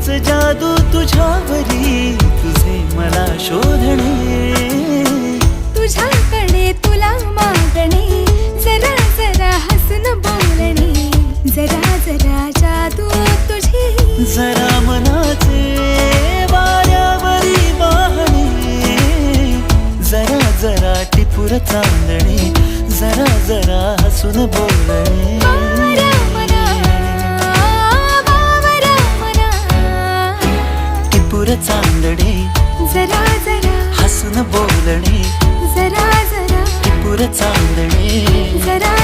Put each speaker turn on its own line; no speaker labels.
हीच जादू तुझ्यावरी, तुझे मला शोधणे,
तुझ्याकडे तुला मागणे, जरा जरा हसून बोलणे, जरा जरा जादू तुझी,
जरा मनाचे वाऱ्यावरी वाहणे, जरा जरा टिपूर चांदणे, जरा जरा हसून बोलणे.
वारा मना, वारा मना,
टिपूर चांदणे,
जरा जरा
हसून बोलणे,
जरा जरा
टिपूर चांदणे,
जरा